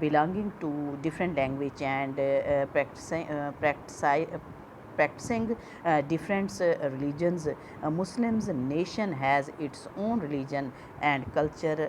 belonging to different language and practicing different religions. Muslims nation has its own religion and culture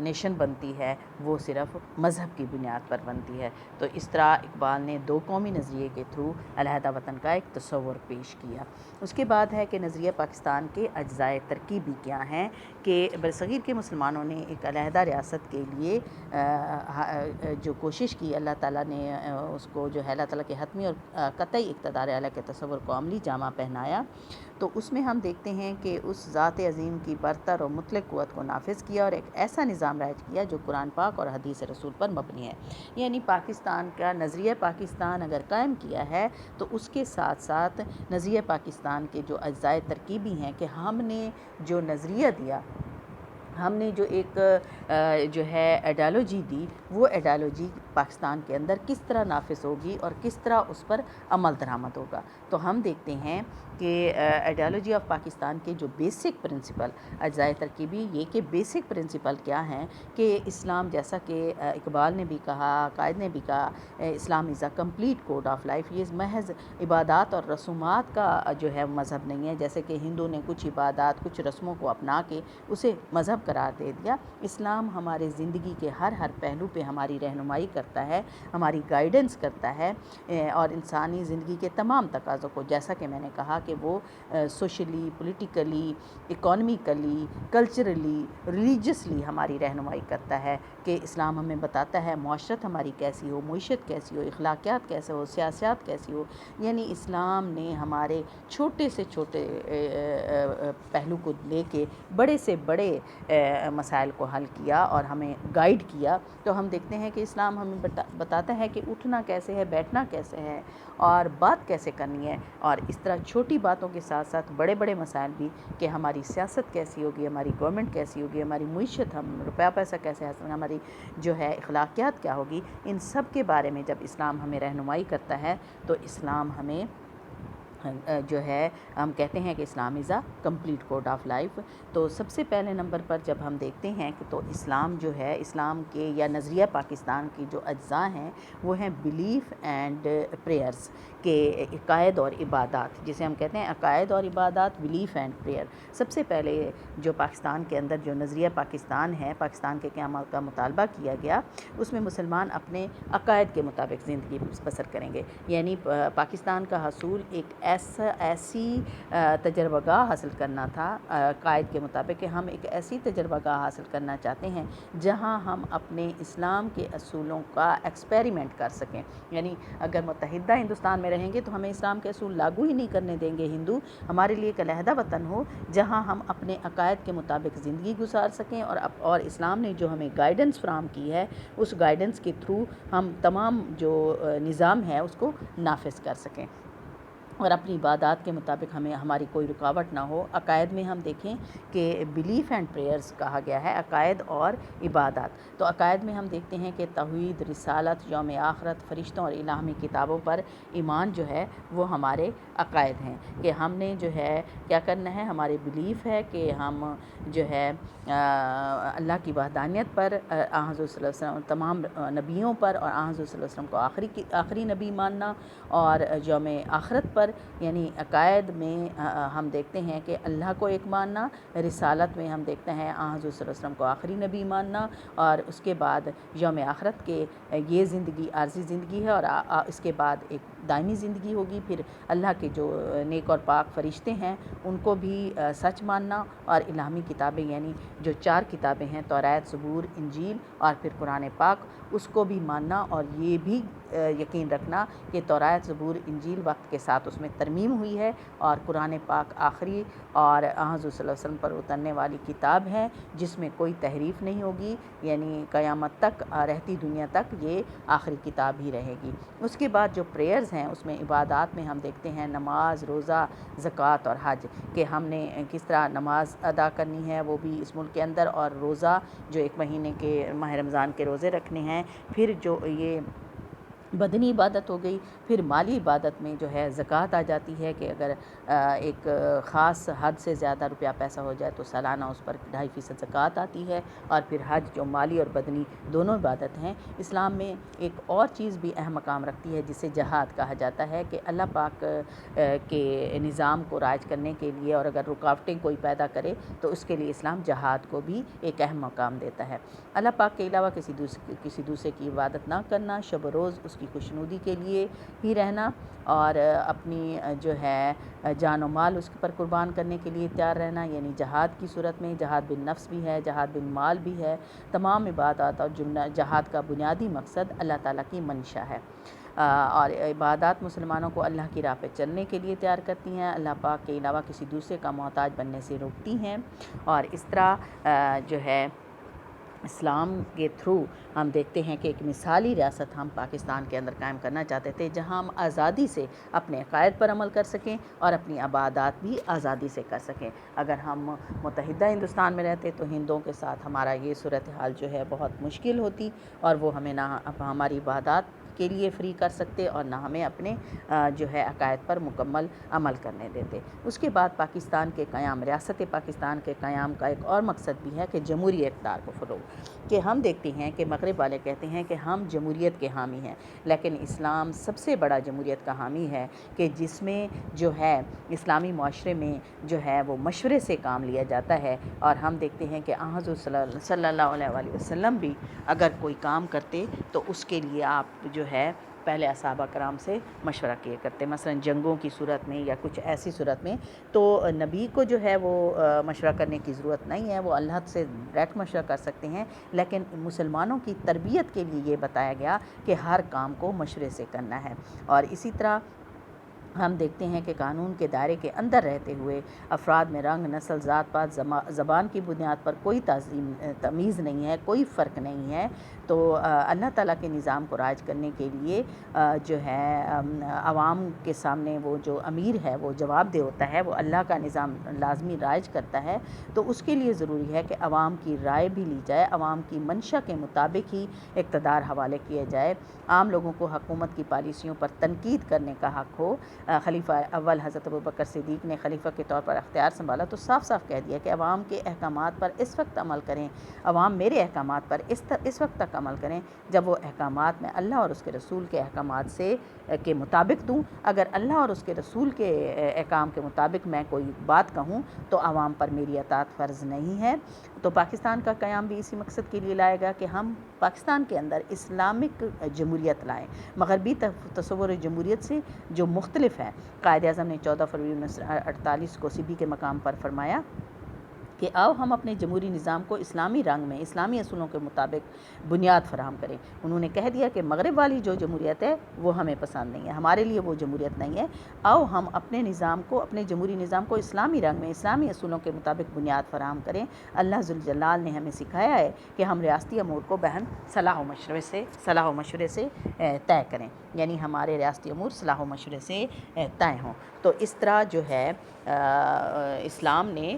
nation بنتی ہے وہ صرف مذہب کی بنیاد پر بنتی ہے۔ تو اس طرح اقبال نے دو قومی نظریے کے تھرو علیحدہ وطن کا ایک تصور پیش کیا۔ اس کے بعد ہے کہ نظریہ پاکستان کے اجزائے ترکیبی کیا ہیں، کہ برصغیر کے مسلمانوں نے ایک علیحدہ ریاست کے لیے جو کوشش کی، اللہ تعالیٰ نے اس کو جو ہے اللہ تعالیٰ کے حتمی اور قطعی اقتدار اعلیٰ کے تصور کو عملی جامہ پہنایا۔ تو اس میں ہم دیکھتے ہیں کہ اس ذات عظیم کی برتر اور مطلق قوت کو نافذ کیا اور ایک ایسا نظام رائج کیا جو قرآن پاک اور حدیث رسول پر مبنی ہے۔ یعنی پاکستان کا نظریہ پاکستان اگر قائم کیا ہے تو اس کے ساتھ ساتھ نظریہ پاکستان کے جو اجزائے ترکیبی ہیں، کہ ہم نے جو نظریہ دیا، ہم نے جو ایک جو ہے ایڈیالوجی دی، وہ ایڈیالوجی پاکستان کے اندر کس طرح نافذ ہوگی اور کس طرح اس پر عمل درآمد ہوگا۔ تو ہم دیکھتے ہیں کہ ایڈیالوجی آف پاکستان کے جو بیسک پرنسپل اجزائے ترکیبی، یہ کہ بیسک پرنسپل کیا ہیں، کہ اسلام جیسا کہ اقبال نے بھی کہا، قائد نے بھی کہا، Islam is a complete code of life. یہ محض عبادات اور رسومات کا جو ہے مذہب نہیں ہے، جیسے کہ ہندو نے کچھ عبادات، کچھ رسموں کو اپنا کے اسے مذہب قرار دے دیا۔ اسلام ہمارے زندگی کے ہر پہلو پہ ہماری رہنمائی کرتا ہے، ہماری گائیڈنس کرتا ہے، اور انسانی زندگی کے تمام تقاضوں کو، جیسا کہ میں نے کہا کہ وہ socially, politically, economically, culturally, religiously ہماری رہنمائی کرتا ہے، کہ اسلام ہمیں بتاتا ہے معاشرت ہماری کیسی ہو، معیشت کیسی ہو، اخلاقیات کیسے ہو، سیاست کیسی ہو۔ یعنی اسلام نے ہمارے چھوٹے سے چھوٹے پہلو کو لے کے بڑے سے بڑے مسائل کو حل کیا اور ہمیں گائیڈ کیا۔ تو ہم دیکھتے ہیں کہ اسلام ہمیں بتاتا ہے کہ اٹھنا کیسے ہے، بیٹھنا کیسے ہے اور بات کیسے کرنی ہے، اور اس طرح چھوٹی باتوں کے ساتھ ساتھ بڑے بڑے مسائل بھی، کہ ہماری سیاست کیسی ہوگی، ہماری گورنمنٹ کیسی ہوگی، ہماری معیشت، ہم روپیہ پیسہ کیسے حاصل، ہماری جو ہے اخلاقیات کیا ہوگی، ان سب کے بارے میں جب اسلام ہمیں رہنمائی کرتا ہے تو اسلام ہمیں جو ہے ہم کہتے ہیں کہ Islam is a complete code of life. تو سب سے پہلے نمبر پر جب ہم دیکھتے ہیں کہ تو اسلام جو ہے، اسلام کے یا نظریہ پاکستان کی جو اجزاء ہیں وہ ہیں بلیف اینڈ پریئرز، کہ عقائد اور عبادات، جسے ہم کہتے ہیں عقائد اور عبادات، بلیف اینڈ پریئر۔ سب سے پہلے جو پاکستان کے اندر جو نظریہ پاکستان ہے، پاکستان کے قیام کا مطالبہ کیا گیا، اس میں مسلمان اپنے عقائد کے مطابق زندگی بسر کریں گے۔ یعنی پاکستان کا حصول ایک ایسی تجربہ گاہ حاصل کرنا تھا قائد کے مطابق، کہ ہم ایک ایسی تجربہ گاہ حاصل کرنا چاہتے ہیں جہاں ہم اپنے اسلام کے اصولوں کا ایکسپیریمنٹ کر سکیں۔ یعنی اگر متحدہ ہندوستان میں رہیں گے تو ہمیں اسلام کے اصول لاگو ہی نہیں کرنے دیں گے ہندو۔ ہمارے لیے ایک علیحدہ وطن ہو جہاں ہم اپنے عقائد کے مطابق زندگی گزار سکیں، اور اسلام نے جو ہمیں گائیڈنس فراہم کی ہے، اس گائیڈنس کے تھرو ہم تمام جو نظام ہے اس کو نافذ کر سکیں، اور اپنی عبادات کے مطابق ہمیں ہماری کوئی رکاوٹ نہ ہو۔ عقائد میں ہم دیکھیں کہ بلیف اینڈ پریئرز کہا گیا ہے، عقائد اور عبادات۔ تو عقائد میں ہم دیکھتے ہیں کہ توحید، رسالت، یوم آخرت، فرشتوں اور الہامی کتابوں پر ایمان جو ہے وہ ہمارے عقائد ہیں، کہ ہم نے جو ہے کیا کرنا ہے، ہمارے بلیف ہے کہ ہم جو ہے اللہ کی وحدانیت پر، حضور صلی اللہ علیہ وسلم، تمام نبیوں پر، اور حضور صلی اللہ علیہ وسلم کو آخری نبی ماننا، اور یوم آخرت پر۔ یعنی عقائد میں ہم دیکھتے ہیں کہ اللہ کو ایک ماننا، رسالت میں ہم دیکھتے ہیں حضور صلی اللہ علیہ وسلم کو آخری نبی ماننا، اور اس کے بعد یوم آخرت کے یہ زندگی عارضی زندگی ہے، اور اس کے بعد ایک دائمی زندگی ہوگی۔ پھر اللہ کے جو نیک اور پاک فرشتے ہیں ان کو بھی سچ ماننا، اور الہامی کتابیں یعنی جو 4 کتابیں ہیں، توریت، زبور، انجیل اور پھر قرآن پاک، اس کو بھی ماننا، اور یہ بھی یقین رکھنا کہ توریت، زبور، انجیل وقت کے ساتھ اس میں ترمیم ہوئی ہے، اور قرآن پاک آخری اور حضور صلی اللہ علیہ وسلم پر اترنے والی کتاب ہے جس میں کوئی تحریف نہیں ہوگی، یعنی قیامت تک، رہتی دنیا تک یہ آخری کتاب ہی رہے گی۔ اس کے بعد جو پریئرز ہیں اس میں عبادات میں ہم دیکھتے ہیں نماز، روزہ، زکوٰۃ اور حج، کہ ہم نے کس طرح نماز ادا کرنی ہے وہ بھی اس ملک کے اندر، اور روزہ جو 1 مہینے کے ماہ رمضان کے روزے رکھنے ہیں، پھر جو یہ بدنی عبادت ہو گئی۔ پھر مالی عبادت میں جو ہے زکوٰۃ آ جاتی ہے کہ اگر ایک خاص حد سے زیادہ روپیہ پیسہ ہو جائے تو سالانہ اس پر 2.5% زکوٰۃ آتی ہے۔ اور پھر حج جو مالی اور بدنی دونوں عبادت ہیں۔ اسلام میں ایک اور چیز بھی اہم مقام رکھتی ہے جسے جہاد کہا جاتا ہے کہ اللہ پاک کے نظام کو رائج کرنے کے لیے اور اگر رکاوٹیں کوئی پیدا کرے تو اس کے لیے اسلام جہاد کو بھی ایک اہم مقام دیتا ہے۔ اللہ پاک کے علاوہ کسی دوسرے کی عبادت نہ کرنا، شب و روز اس کی خوشنودی کے لیے ہی رہنا اور اپنی جو ہے جان و مال اس پر قربان کرنے کے لیے تیار رہنا، یعنی جہاد کی صورت میں جہاد بن نفس بھی ہے، جہاد بن مال بھی ہے۔ تمام عبادات اور جہاد کا بنیادی مقصد اللہ تعالیٰ کی منشا ہے، اور عبادات مسلمانوں کو اللہ کی راہ پہ چلنے کے لیے تیار کرتی ہیں، اللہ پاک کے علاوہ کسی دوسرے کا محتاج بننے سے روکتی ہیں۔ اور اس طرح جو ہے اسلام کے تھرو ہم دیکھتے ہیں کہ ایک مثالی ریاست ہم پاکستان کے اندر قائم کرنا چاہتے تھے جہاں ہم آزادی سے اپنے عقائد پر عمل کر سکیں اور اپنی عبادات بھی آزادی سے کر سکیں۔ اگر ہم متحدہ ہندوستان میں رہتے تو ہندوؤں کے ساتھ ہمارا یہ صورتحال جو ہے بہت مشکل ہوتی، اور وہ ہمیں نہ ہماری عبادات کے لیے فری کر سکتے اور نہ ہمیں اپنے جو ہے عقائد پر مکمل عمل کرنے دیتے۔ اس کے بعد پاکستان کے قیام، ریاست پاکستان کے قیام کا ایک اور مقصد بھی ہے کہ جمہوری اقدار کو فروغ، کہ ہم دیکھتے ہیں کہ مغرب والے کہتے ہیں کہ ہم جمہوریت کے حامی ہیں، لیکن اسلام سب سے بڑا جمہوریت کا حامی ہے کہ جس میں جو ہے اسلامی معاشرے میں جو ہے وہ مشورے سے کام لیا جاتا ہے۔ اور ہم دیکھتے ہیں کہ حضور صلی اللہ علیہ وآلہ وسلم بھی اگر کوئی کام کرتے تو اس کے لیے آپ جو ہے پہلے صحابہ کرام سے مشورہ کیا کرتے، مثلا جنگوں کی صورت میں یا کچھ ایسی صورت میں تو نبی کو جو ہے وہ مشورہ کرنے کی ضرورت نہیں ہے، وہ اللہ سے ڈائریکٹ مشورہ کر سکتے ہیں، لیکن مسلمانوں کی تربیت کے لیے یہ بتایا گیا کہ ہر کام کو مشورے سے کرنا ہے۔ اور اسی طرح ہم دیکھتے ہیں کہ قانون کے دائرے کے اندر رہتے ہوئے افراد میں رنگ، نسل، ذات پات، زبان کی بنیاد پر کوئی تمیز نہیں ہے، کوئی فرق نہیں ہے۔ تو اللہ تعالیٰ کے نظام کو رائج کرنے کے لیے جو ہے عوام کے سامنے وہ جو امیر ہے وہ جواب دہ ہوتا ہے، وہ اللہ کا نظام لازمی رائج کرتا ہے، تو اس کے لیے ضروری ہے کہ عوام کی رائے بھی لی جائے، عوام کی منشا کے مطابق ہی اقتدار حوالے کیا جائے، عام لوگوں کو حکومت کی پالیسیوں پر تنقید کرنے کا حق ہو۔ خلیفہ اول حضرت ابوبکر صدیق نے خلیفہ کے طور پر اختیار سنبھالا تو صاف صاف کہہ دیا کہ عوام کے احکامات پر اس وقت عمل کریں، عوام میرے احکامات پر اس وقت تک عمل کریں جب وہ احکامات میں اللہ اور اس کے رسول کے احکامات سے کے مطابق دوں۔ اگر اللہ اور اس کے رسول کے احکام کے مطابق میں کوئی بات کہوں تو عوام پر میری اطاعت فرض نہیں ہے۔ تو پاکستان کا قیام بھی اسی مقصد کے لیے لائے گا کہ ہم پاکستان کے اندر اسلامک جمہوریت لائیں، مغربی تصور جمہوریت سے جو مختلف ہے۔ قائد اعظم نے 14 فروری 1948 کو سبی کے مقام پر فرمایا کہ آؤ ہم اپنے جمہوری نظام کو اسلامی رنگ میں اسلامی اصولوں کے مطابق بنیاد فراہم کریں۔ انہوں نے کہہ دیا کہ مغرب والی جو جمہوریت ہے وہ ہمیں پسند نہیں ہے، ہمارے لیے وہ جمہوریت نہیں ہے، آؤ ہم اپنے نظام کو، اپنے جمہوری نظام کو اسلامی رنگ میں اسلامی اصولوں کے مطابق بنیاد فراہم کریں۔ اللہ ذوالجلال نے ہمیں سکھایا ہے کہ ہم ریاستی امور کو بہن صلاح و مشورے سے طے کریں، یعنی ہمارے ریاستی امور صلاح و مشورے سے طے ہوں۔ تو اس طرح جو ہے اسلام نے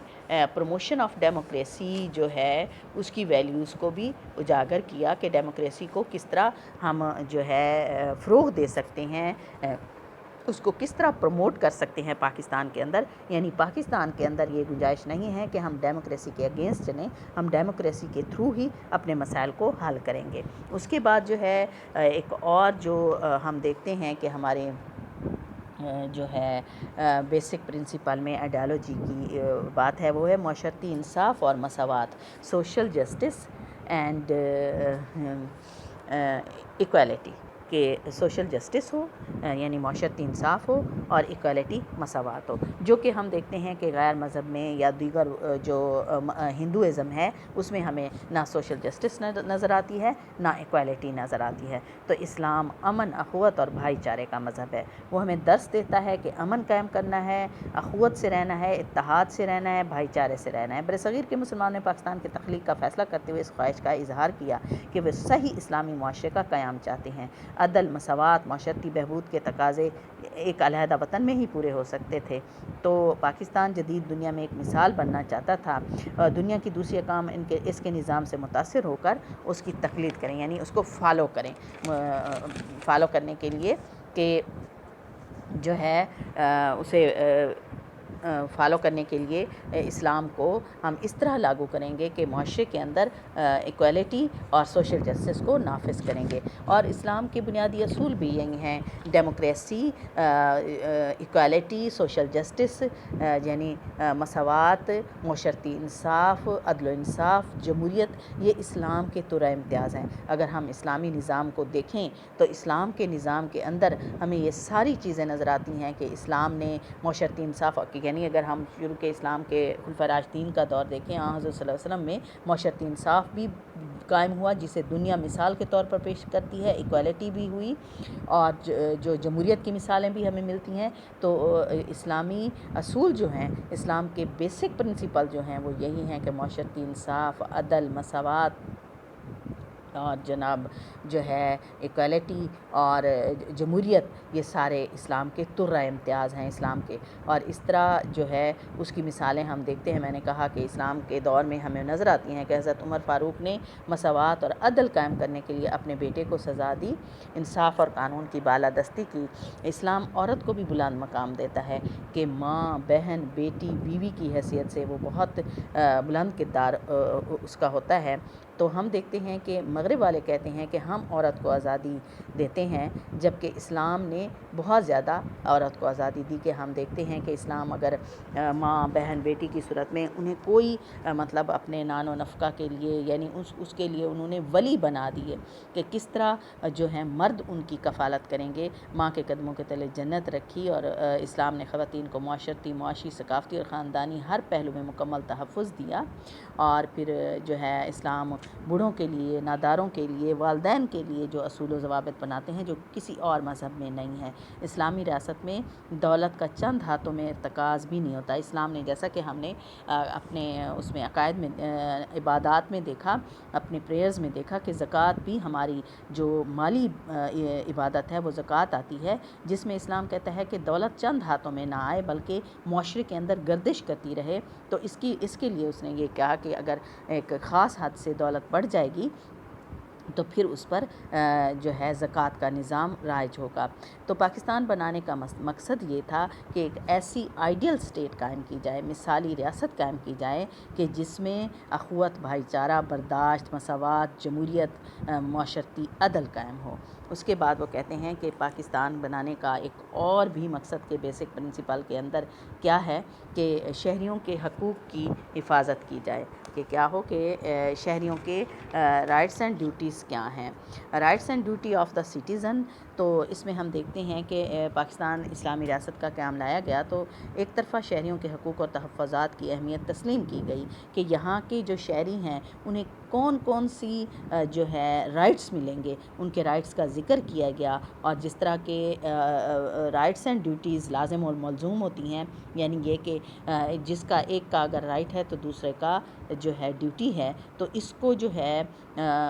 پروموشن آف ڈیموکریسی جو ہے اس کی ویلیوز کو بھی اجاگر کیا کہ ڈیموکریسی کو کس طرح ہم جو ہے فروغ دے سکتے ہیں، اس کو کس طرح پروموٹ کر سکتے ہیں پاکستان کے اندر۔ یعنی پاکستان کے اندر یہ گنجائش نہیں ہے کہ ہم ڈیموکریسی کے اگینسٹ چلیں، ہم ڈیموکریسی کے تھرو ہی اپنے مسائل کو حل کریں گے۔ اس کے بعد جو ہے ایک اور جو ہم دیکھتے ہیں کہ ہمارے جو ہے بیسک پرنسپل میں آئیڈیالوجی کی بات ہے، وہ ہے معاشرتی انصاف اور مساوات، سوشل جسٹس اینڈ ایکویلٹی، کہ سوشل جسٹس ہو یعنی معاشرتی انصاف ہو اور ایکویلٹی مساوات ہو، جو کہ ہم دیکھتے ہیں کہ غیر مذہب میں یا دیگر جو ہندوازم ہے اس میں ہمیں نہ سوشل جسٹس نظر آتی ہے نہ ایکویلٹی نظر آتی ہے۔ تو اسلام امن، اخوت اور بھائی چارے کا مذہب ہے، وہ ہمیں درس دیتا ہے کہ امن قائم کرنا ہے، اخوت سے رہنا ہے، اتحاد سے رہنا ہے، بھائی چارے سے رہنا ہے۔ برصغیر کے مسلمانوں نے پاکستان کی تخلیق کا فیصلہ کرتے ہوئے اس خواہش کا اظہار کیا کہ وہ صحیح اسلامی معاشرے کا قیام چاہتے ہیں۔ عدل، مساوات، معاشرتی بہبود کے تقاضے ایک علیحدہ وطن میں ہی پورے ہو سکتے تھے۔ تو پاکستان جدید دنیا میں ایک مثال بننا چاہتا تھا۔ دنیا کی دوسری اقوام اس کے نظام سے متاثر ہو کر اس کی تقلید کریں، یعنی اس کو فالو کریں، فالو کرنے کے لیے کہ جو ہے اسے فالو کرنے کے لیے اسلام کو ہم اس طرح لاگو کریں گے کہ معاشرے کے اندر ایکویلٹی اور سوشل جسٹس کو نافذ کریں گے۔ اور اسلام کے بنیادی اصول بھی یہی ہیں، ڈیموکریسی، ایکویلٹی، سوشل جسٹس یعنی مساوات، معاشرتی انصاف، عدل و انصاف، جمہوریت، یہ اسلام کے ترہ امتیاز ہیں۔ اگر ہم اسلامی نظام کو دیکھیں تو اسلام کے نظام کے اندر ہمیں یہ ساری چیزیں نظر آتی ہیں کہ اسلام نے معاشرتی انصاف، یعنی اگر ہم شروع کے اسلام کے خلفائے راشدین کا دور دیکھیں، حضرت صلی اللہ علیہ وسلم میں معاشرتی انصاف بھی قائم ہوا جسے دنیا مثال کے طور پر پیش کرتی ہے، ایکویلٹی بھی ہوئی، اور جو جمہوریت کی مثالیں بھی ہمیں ملتی ہیں۔ تو اسلامی اصول جو ہیں، اسلام کے بیسک پرنسپل جو ہیں وہ یہی ہیں کہ معاشرتی انصاف، عدل، مساوات اور جناب جو ہے ایکویلٹی اور جمہوریت، یہ سارے اسلام کے ترہ امتیاز ہیں اسلام کے۔ اور اس طرح جو ہے اس کی مثالیں ہم دیکھتے ہیں۔ میں نے کہا کہ اسلام کے دور میں ہمیں نظر آتی ہیں کہ حضرت عمر فاروق نے مساوات اور عدل قائم کرنے کے لیے اپنے بیٹے کو سزا دی، انصاف اور قانون کی بالادستی کی۔ اسلام عورت کو بھی بلند مقام دیتا ہے کہ ماں، بہن، بیٹی، بیوی کی حیثیت سے وہ بہت بلند کردار اس کا ہوتا ہے۔ تو ہم دیکھتے ہیں کہ مغرب والے کہتے ہیں کہ ہم عورت کو آزادی دیتے ہیں، جبکہ اسلام نے بہت زیادہ عورت کو آزادی دی کہ ہم دیکھتے ہیں کہ اسلام اگر ماں، بہن، بیٹی کی صورت میں انہیں کوئی مطلب اپنے نان و نفقہ کے لیے، یعنی اس کے لیے انہوں نے ولی بنا دیے کہ کس طرح جو ہے مرد ان کی کفالت کریں گے۔ ماں کے قدموں کے تلے جنت رکھی، اور اسلام نے خواتین کو معاشرتی، معاشی، ثقافتی اور خاندانی ہر پہلو میں مکمل تحفظ دیا۔ اور پھر جو ہے اسلام بوڑھوں کے لیے، ناداروں کے لیے، والدین کے لیے جو اصول و ضوابط بناتے ہیں جو کسی اور مذہب میں نہیں ہے۔ اسلامی ریاست میں دولت کا چند ہاتھوں میں ارتکاز بھی نہیں ہوتا۔ اسلام نے، جیسا کہ ہم نے اپنے اس میں عقائد میں، عبادات میں دیکھا، اپنے پریئرز میں دیکھا کہ زکوٰۃ بھی ہماری جو مالی عبادت ہے وہ زکوٰۃ آتی ہے، جس میں اسلام کہتا ہے کہ دولت چند ہاتھوں میں نہ آئے بلکہ معاشرے کے اندر گردش کرتی رہے۔ تو اس کے لیے اس نے یہ کہا کہ اگر ایک خاص حد سے دولت بڑھ جائے گی تو پھر اس پر جو ہے زکوٰۃ کا نظام رائج ہوگا۔ تو پاکستان بنانے کا مقصد یہ تھا کہ ایک ایسی آئیڈیل سٹیٹ قائم کی جائے، مثالی ریاست قائم کی جائے کہ جس میں اخوت، بھائی چارہ، برداشت، مساوات، جمہوریت، معاشرتی عدل قائم ہو۔ اس کے بعد وہ کہتے ہیں کہ پاکستان بنانے کا ایک اور بھی مقصد کے بیسک پرنسپل کے اندر کیا ہے کہ شہریوں کے حقوق کی حفاظت کی جائے، کہ کیا ہو کہ شہریوں کے رائٹس اینڈ ڈیوٹیز کیا ہیں۔ Rights and duty of the citizen, تو اس میں ہم دیکھتے ہیں کہ پاکستان اسلامی ریاست کا قیام لایا گیا تو ایک طرفہ شہریوں کے حقوق اور تحفظات کی اہمیت تسلیم کی گئی کہ یہاں کے جو شہری ہیں انہیں کون کون سی جو ہے رائٹس ملیں گے، ان کے رائٹس کا ذکر کیا گیا، اور جس طرح کے رائٹس اینڈ ڈیوٹیز لازم اور ملزوم ہوتی ہیں، یعنی یہ کہ جس کا ایک کا اگر رائٹ ہے تو دوسرے کا جو ہے ڈیوٹی ہے، تو اس کو جو ہے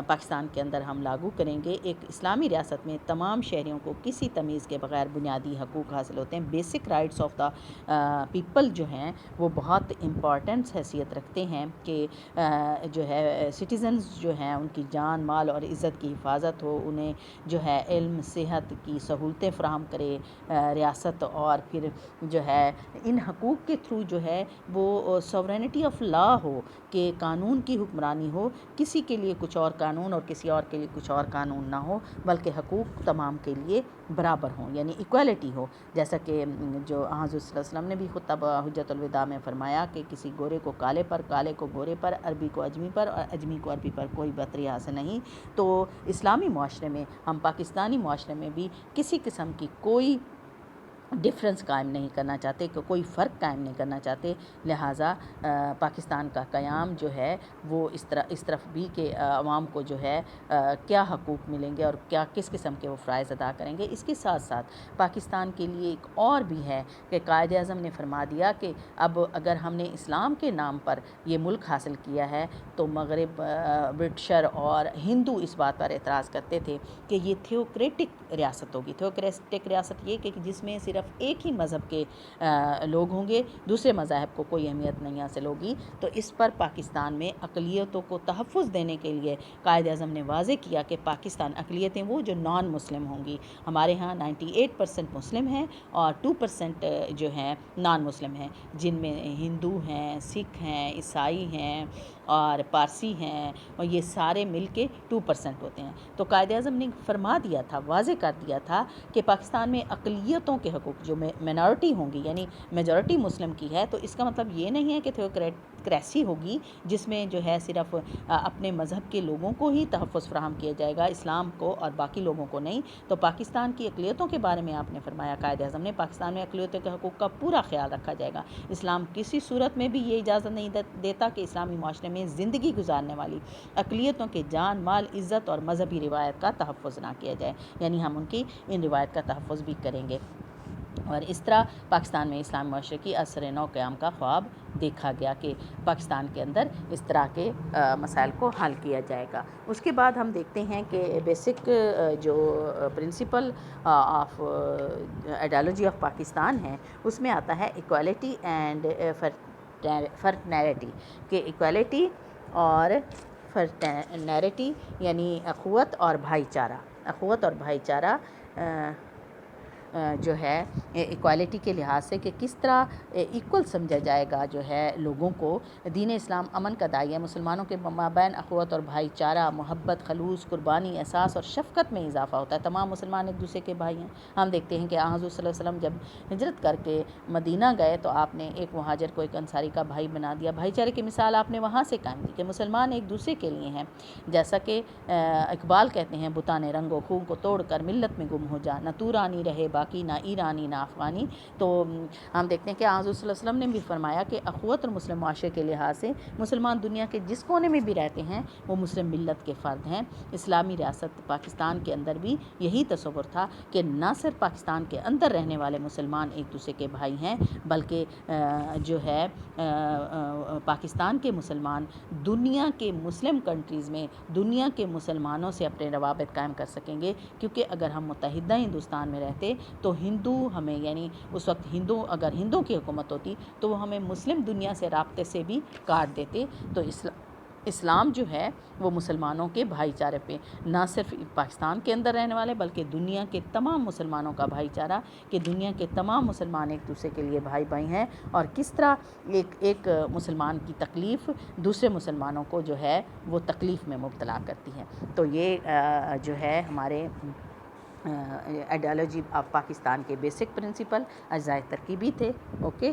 پاکستان کے اندر ہم لاگو کریں گے۔ ایک اسلامی ریاست میں تمام شہریوں کو کسی تمیز کے بغیر بنیادی حقوق حاصل ہوتے ہیں۔ Basic rights of the people جو ہیں وہ بہت امپورٹنٹ حیثیت رکھتے ہیں کہ جو ہے سٹیزنز جو ہیں ان کی جان، مال اور عزت کی حفاظت ہو، انہیں جو ہے علم، صحت کی سہولتیں فراہم کرے ریاست، اور پھر جو ہے ان حقوق کے تھرو جو ہے وہ سورینٹی آف لا ہو کہ قانون کی حکمرانی ہو، کسی کے لیے کچھ اور قانون اور کسی اور کے لیے کچھ اور قانون نہ ہو، بلکہ حقوق تمام کے لیے برابر ہوں، یعنی ایکویلٹی ہو۔ جیسا کہ جو حضرت صلی اللہ علیہ وسلم نے بھی خطبہ حجۃ الوداع میں فرمایا کہ کسی گورے کو کالے پر، کالے کو گورے پر، عربی کو اجمی پر اور اجمی کو عربی پر کوئی برتری حاصل نہیں۔ تو اسلامی معاشرے میں، ہم پاکستانی معاشرے میں بھی کسی قسم کی کوئی ڈفرینس قائم نہیں کرنا چاہتے، کہ کوئی فرق قائم نہیں کرنا چاہتے، لہٰذا پاکستان کا قیام جو ہے وہ اس طرف بھی کہ عوام کو جو ہے کیا حقوق ملیں گے اور کیا کس قسم کے وہ فرائض ادا کریں گے۔ اس کے ساتھ ساتھ پاکستان کے لیے ایک اور بھی ہے کہ قائد اعظم نے فرما دیا کہ اب اگر ہم نے اسلام کے نام پر یہ ملک حاصل کیا ہے تو مغرب، برٹشر اور ہندو اس بات پر اعتراض کرتے تھے کہ یہ تھیوکریٹک ریاست ہوگی۔ تھیوکریٹک ریاست یہ کہ جس میں صرف ایک ہی مذہب کے لوگ ہوں گے، دوسرے مذاہب کو کوئی اہمیت نہیں حاصل ہوگی۔ تو اس پر پاکستان میں اقلیتوں کو تحفظ دینے کے لیے قائد اعظم نے واضح کیا کہ پاکستان اقلیتیں وہ جو نان مسلم ہوں گی، ہمارے ہاں 98% مسلم ہیں اور 2% جو ہیں نان مسلم ہیں، جن میں ہندو ہیں، سکھ ہیں، عیسائی ہیں اور پارسی ہیں، اور یہ سارے مل کے 2% ہوتے ہیں۔ تو قائد اعظم نے فرما دیا تھا، واضح کر دیا تھا کہ پاکستان میں اقلیتوں کے حقوق جو مینارٹی ہوں گی، یعنی میجورٹی مسلم کی ہے، تو اس کا مطلب یہ نہیں ہے کہ تھیوکریسی ہوگی جس میں جو ہے صرف اپنے مذہب کے لوگوں کو ہی تحفظ فراہم کیا جائے گا، اسلام کو اور باقی لوگوں کو نہیں۔ تو پاکستان کی اقلیتوں کے بارے میں آپ نے فرمایا قائد اعظم نے، پاکستان میں اقلیتوں کے حقوق کا پورا خیال رکھا جائے گا۔ اسلام کسی صورت میں بھی یہ اجازت نہیں دیتا کہ اسلامی معاشرے میں زندگی گزارنے والی اقلیتوں کے جان، مال، عزت اور مذہبی روایت کا تحفظ نہ کیا جائے، یعنی ہم ان کی ان روایت کا تحفظ بھی کریں گے۔ اور اس طرح پاکستان میں اسلامی معاشرے کی عصر نو قیام کا خواب دیکھا گیا کہ پاکستان کے اندر اس طرح کے مسائل کو حل کیا جائے گا۔ اس کے بعد ہم دیکھتے ہیں کہ بیسک جو principle of ideology of Pakistan ہے، اس میں آتا ہے ایکوالٹی اینڈ فرٹرنیٹی، کہ ایکوالٹی اور فرٹرنیٹی یعنی اخوت اور بھائی چارہ، اخوت اور بھائی چارہ جو ہے ایکوالٹی کے لحاظ سے کہ کس طرح ایکول سمجھا جائے گا جو ہے لوگوں کو۔ دین اسلام امن کا داعیہ، مسلمانوں کے مابین اخوت اور بھائی چارہ، محبت، خلوص، قربانی، احساس اور شفقت میں اضافہ ہوتا ہے۔ تمام مسلمان ایک دوسرے کے بھائی ہیں۔ ہم دیکھتے ہیں کہ حضور صلی اللہ علیہ وسلم جب ہجرت کر کے مدینہ گئے تو آپ نے ایک مہاجر کو ایک انصاری کا بھائی بنا دیا۔ بھائی چارے کی مثال آپ نے وہاں سے قائم کی کہ مسلمان ایک دوسرے کے لیے ہیں، جیسا کہ اقبال کہتے ہیں، بتانے رنگ و خون کو توڑ کر ملت میں گم ہو جا، نہ تو رانی رہے باقی، نہ ایرانی نہ افغانی۔ تو ہم دیکھتے ہیں کہ حضور صلی اللہ علیہ وسلم نے بھی فرمایا کہ اخوت اور مسلم معاشرے کے لحاظ سے مسلمان دنیا کے جس کونے میں بھی رہتے ہیں وہ مسلم ملت کے فرد ہیں۔ اسلامی ریاست پاکستان کے اندر بھی یہی تصور تھا کہ نہ صرف پاکستان کے اندر رہنے والے مسلمان ایک دوسرے کے بھائی ہیں، بلکہ جو ہے پاکستان کے مسلمان دنیا کے مسلم کنٹریز میں دنیا کے مسلمانوں سے اپنے روابط قائم کر سکیں گے، کیونکہ اگر ہم متحدہ ہندوستان میں رہتے تو ہندو ہمیں، یعنی اس وقت اگر ہندوؤں کی حکومت ہوتی تو وہ ہمیں مسلم دنیا سے رابطے سے بھی کاٹ دیتے۔ تو اسلام جو ہے وہ مسلمانوں کے بھائی چارے پہ نہ صرف پاکستان کے اندر رہنے والے بلکہ دنیا کے تمام مسلمانوں کا بھائی چارہ، کہ دنیا کے تمام مسلمان ایک دوسرے کے لیے بھائی بھائی ہیں، اور کس طرح ایک مسلمان کی تکلیف دوسرے مسلمانوں کو جو ہے وہ تکلیف میں مبتلا کرتی ہے۔ تو یہ جو ہے ہمارے آئیڈیالوجی آف پاکستان کے بیسک پرنسپل اجزائے ترکیبی تھے۔ اوکے۔